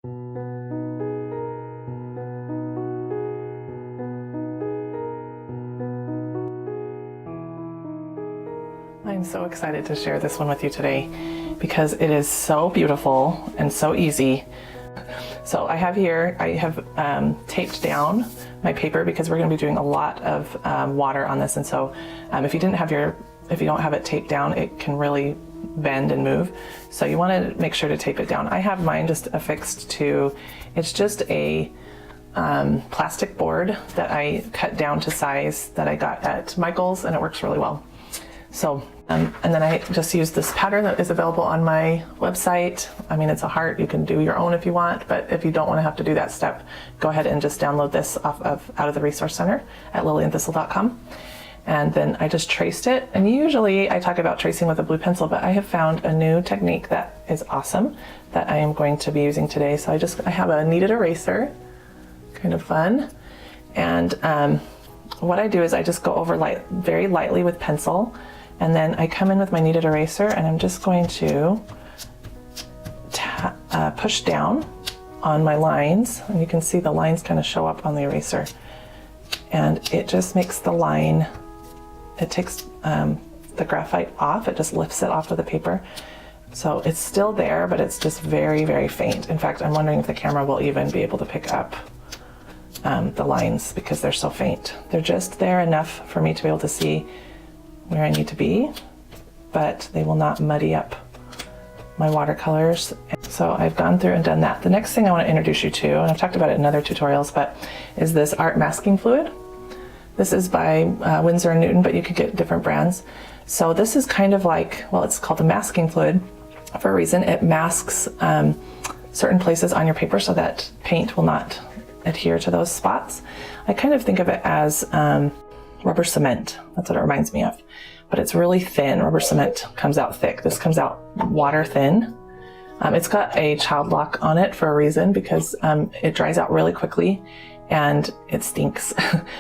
I'm so excited to share this one with you today because it is so beautiful and so easy. So I have taped down my paper because we're going to be doing a lot of water on this, and so if you don't have it taped down, it can really bend and move. So you want to make sure to tape it down. I have mine just affixed to, it's just a plastic board that I cut down to size that I got at Michael's, and it works really well. So, and then I just use this pattern that is available on my website. I mean, it's a heart. You can do your own if you want, but if you don't want to have to do that step, go ahead and just download this out of the Resource Center at lilyandthistle.com. And then I just traced it. And usually I talk about tracing with a blue pencil, but I have found a new technique that is awesome that I am going to be using today. So I have a kneaded eraser, kind of fun. And what I do is I just go over very lightly with pencil. And then I come in with my kneaded eraser and I'm just going to push down on my lines. And you can see the lines kind of show up on the eraser. And it just makes the line, it takes the graphite off, it just lifts it off of the paper. So it's still there, but it's just very, very faint. In fact, I'm wondering if the camera will even be able to pick up the lines because they're so faint. They're just there enough for me to be able to see where I need to be, but they will not muddy up my watercolors. So I've gone through and done that. The next thing I want to introduce you to, and I've talked about it in other tutorials, but is this art masking fluid. This is by Winsor & Newton, but you could get different brands. So this is kind of like, well, it's called a masking fluid for a reason. It masks certain places on your paper so that paint will not adhere to those spots. I kind of think of it as rubber cement. That's what it reminds me of. But it's really thin. Rubber cement comes out thick. This comes out water thin. It's got a child lock on it for a reason because it dries out really quickly and it stinks.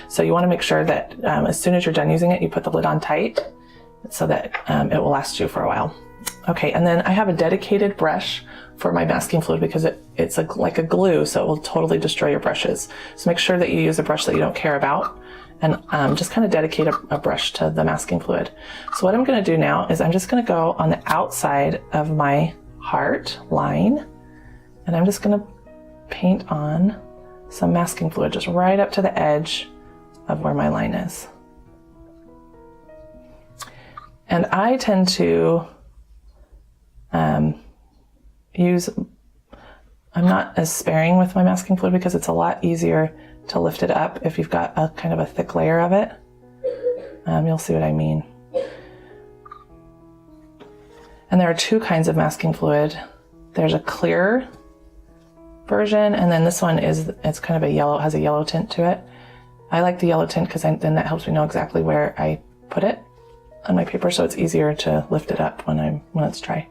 So you want to make sure that as soon as you're done using it, you put the lid on tight so that it will last you for a while. Okay, and then I have a dedicated brush for my masking fluid because it's like a glue, so it will totally destroy your brushes. So make sure that you use a brush that you don't care about, and just kind of dedicate a brush to the masking fluid. So what I'm going to do now is I'm just going to go on the outside of my heart line, and I'm just going to paint on some masking fluid just right up to the edge of where my line is. And I tend to I'm not as sparing with my masking fluid because it's a lot easier to lift it up if you've got a kind of a thick layer of it. You'll see what I mean. And there are two kinds of masking fluid. There's a clear version, and then this one it's kind of a yellow, has a yellow tint to it. I like the yellow tint because then that helps me know exactly where I put it on my paper, so it's easier to lift it up when it's dry.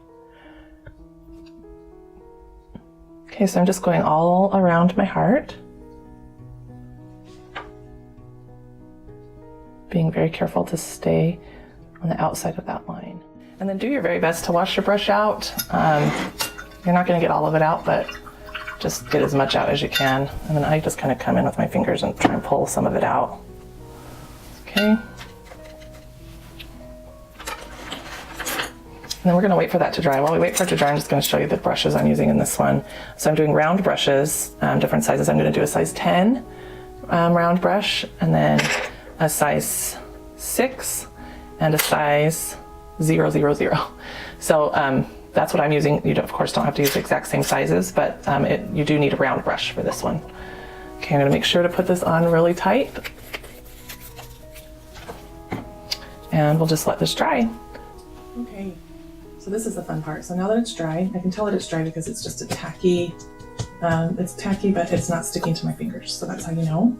Okay, so I'm just going all around my heart, being very careful to stay on the outside of that line. And then do your very best to wash your brush out. You're not going to get all of it out, but just get as much out as you can. And then I just kind of come in with my fingers and try and pull some of it out. Okay. And then we're going to wait for that to dry. While we wait for it to dry, I'm just going to show you the brushes I'm using in this one. So I'm doing round brushes, different sizes. I'm going to do a size 10 round brush, and then a size 6 and a size 000. So that's what I'm using. You, of course, don't have to use the exact same sizes, but you do need a round brush for this one. Okay, I'm going to make sure to put this on really tight. And we'll just let this dry. Okay. So this is the fun part. So now that it's dry, I can tell that it's dry because it's just a tacky, it's tacky, but it's not sticking to my fingers. So that's how you know.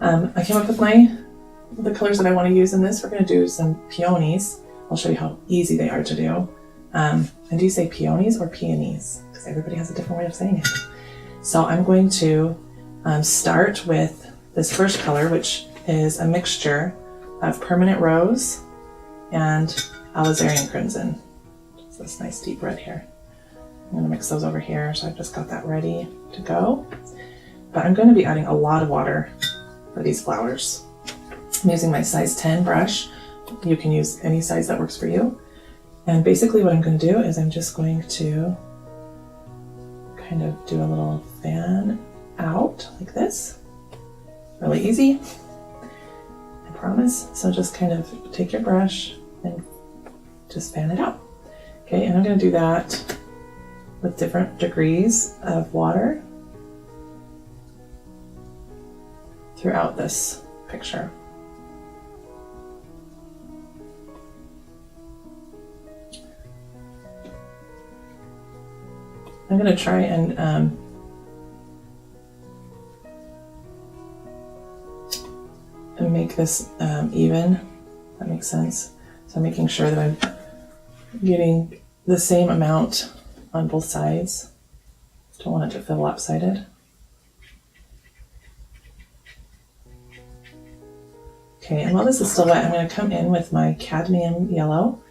I came up with the colors that I want to use in this. We're going to do some peonies. I'll show you how easy they are to do. And do you say peonies or peonies? Because everybody has a different way of saying it. So I'm going to start with this first color, which is a mixture of permanent rose and alizarin crimson. This nice deep red here. I'm going to mix those over here, so I've just got that ready to go. But I'm going to be adding a lot of water for these flowers. I'm using my size 10 brush. You can use any size that works for you. And basically what I'm going to do is I'm just going to kind of do a little fan out like this. Really easy, I promise. So just kind of take your brush and just fan it out. Okay, and I'm going to do that with different degrees of water throughout this picture. I'm going to try and make this even. That makes sense. So I'm making sure that I'm getting the same amount on both sides. Don't want it to feel lopsided. Okay, and while this is still wet, I'm going to come in with my cadmium yellow.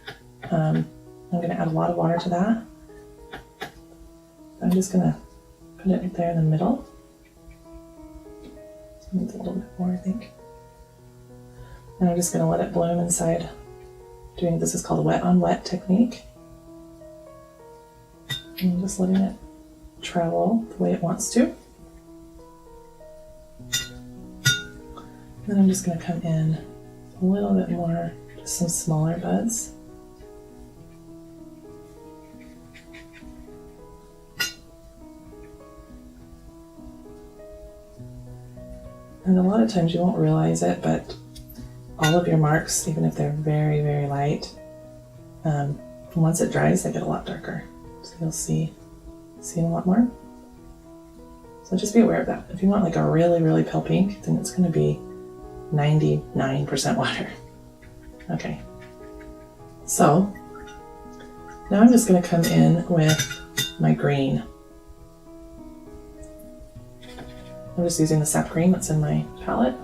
I'm going to add a lot of water to that. I'm just going to put it there in the middle. Needs a little bit more, I think. And I'm just going to let it bloom inside. This is called a wet on wet technique. And I'm just letting it travel the way it wants to. And then I'm just going to come in a little bit more, just some smaller buds. And a lot of times you won't realize it, but all of your marks, even if they're very, very light, once it dries, they get a lot darker. So you'll see a lot more. So just be aware of that. If you want like a really, really pale pink, then it's going to be 99% water. Okay. So now I'm just going to come in with my green. I'm just using the sap green that's in my palette.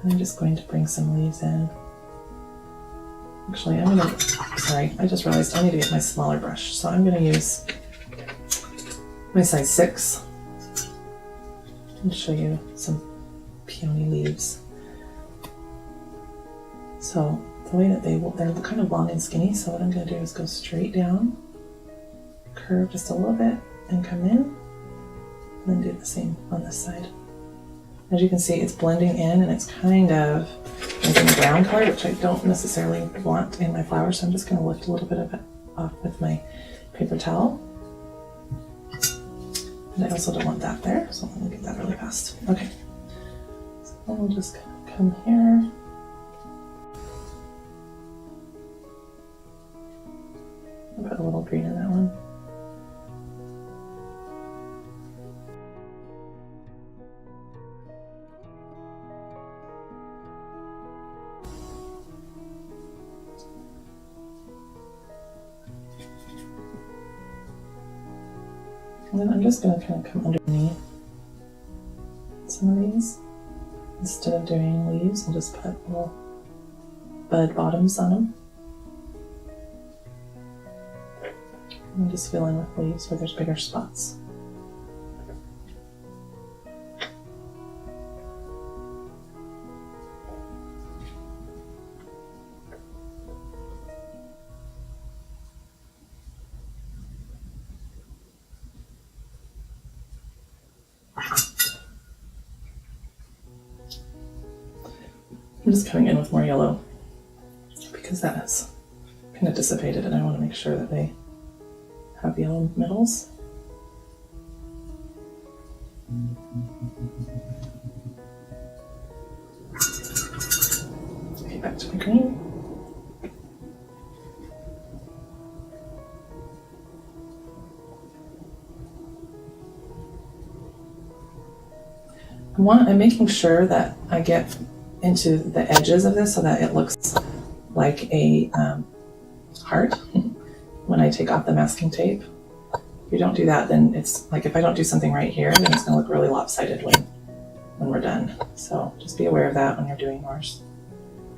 And I'm just going to bring some leaves in. Actually, sorry, I just realized I need to get my smaller brush. So I'm going to use my size 6 and show you some peony leaves. So the way that they're kind of long and skinny, so what I'm going to do is go straight down, curve just a little bit, and come in, and then do the same on this side. As you can see, it's blending in and it's kind of making a brown color, which I don't necessarily want in my flower, so I'm just going to lift a little bit of it off with my paper towel. And I also don't want that there, so I'm going to get that really fast. Okay, so then we'll just come here. I'll put a little green in that one. And then I'm just going to kind of come underneath some of these. Instead of doing leaves, I'll just put little bud bottoms on them. I'm just filling with leaves where there's bigger spots. I'm just coming in with more yellow because that has kind of dissipated and I want to make sure that they have yellow middles. Okay, back to my green. I'm making sure that I get into the edges of this so that it looks like a heart when I take off the masking tape. If you don't do that, then it's like if I don't do something right here, then it's going to look really lopsided when we're done. So just be aware of that when you're doing yours.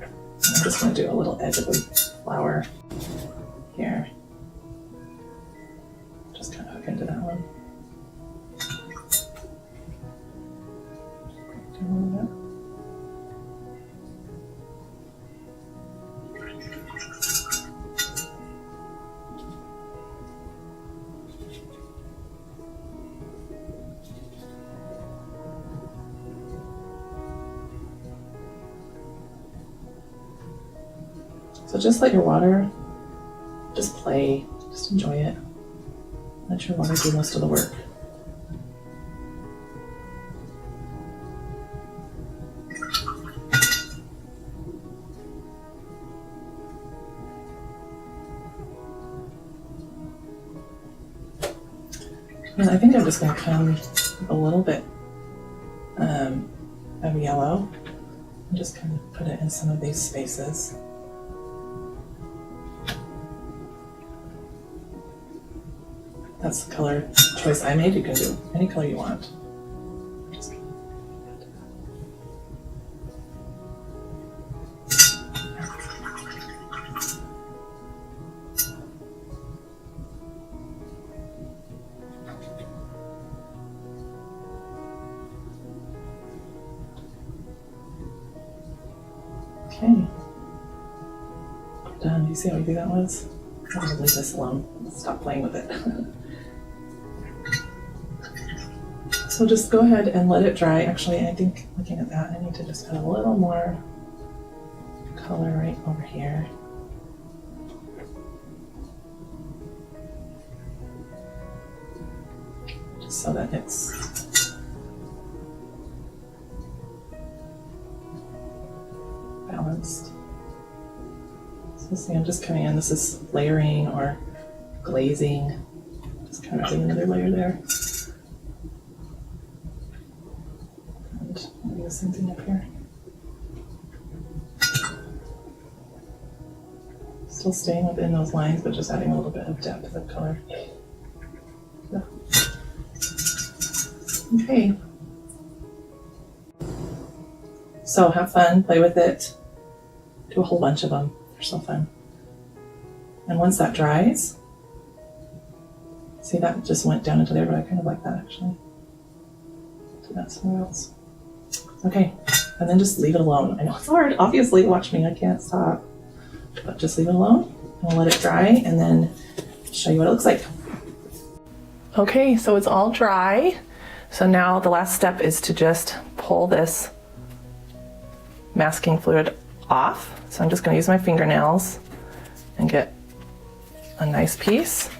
I'm just going to do a little edge of the flower here. just kind of hook into that one. Do a little bit. So just let your water just play, just enjoy it. Let your water do most of the work. And I think I'm just going to come with a little bit of yellow and just kind of put it in some of these spaces. That's the color choice I made. You can do any color you want. Just okay. Done. Do you see how easy that was? I'm going to leave this alone. Stop playing with it. So just go ahead and let it dry. Actually, I think looking at that, I need to just add a little more color right over here. Just so that it's balanced. So see, I'm just coming in. This is layering or glazing. Just kind of adding another layer there. Maybe the same thing up here. Still staying within those lines, but just adding a little bit of depth of color. Yeah. Okay. So have fun, play with it. Do a whole bunch of them. They're so fun. And once that dries, see that just went down into there, but I kind of like that actually. Do that somewhere else. Okay, and then just leave it alone. I know it's hard, obviously, watch me, I can't stop. But just leave it alone, and we'll let it dry, and then show you what it looks like. Okay, so it's all dry. So now the last step is to just pull this masking fluid off. So I'm just gonna use my fingernails and get a nice piece,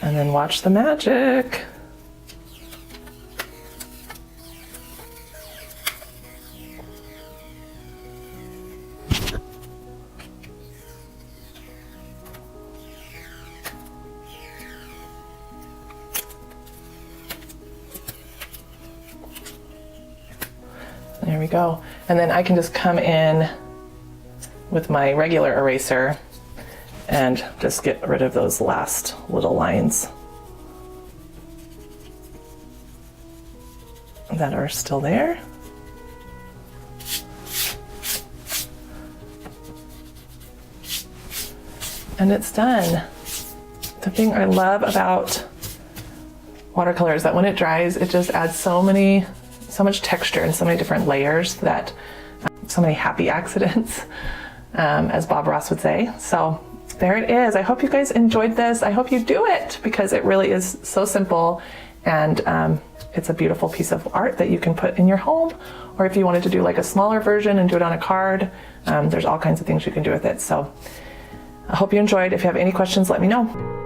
and then watch the magic. There we go. And then I can just come in with my regular eraser and just get rid of those last little lines that are still there. And it's done. The thing I love about watercolor is that when it dries, it just adds so much texture and so many different layers that so many happy accidents, as Bob Ross would say. So there it is. I hope you guys enjoyed this. I hope you do it because it really is so simple, and it's a beautiful piece of art that you can put in your home, or if you wanted to do like a smaller version and do it on a card, there's all kinds of things you can do with it. So I hope you enjoyed. If you have any questions, let me know.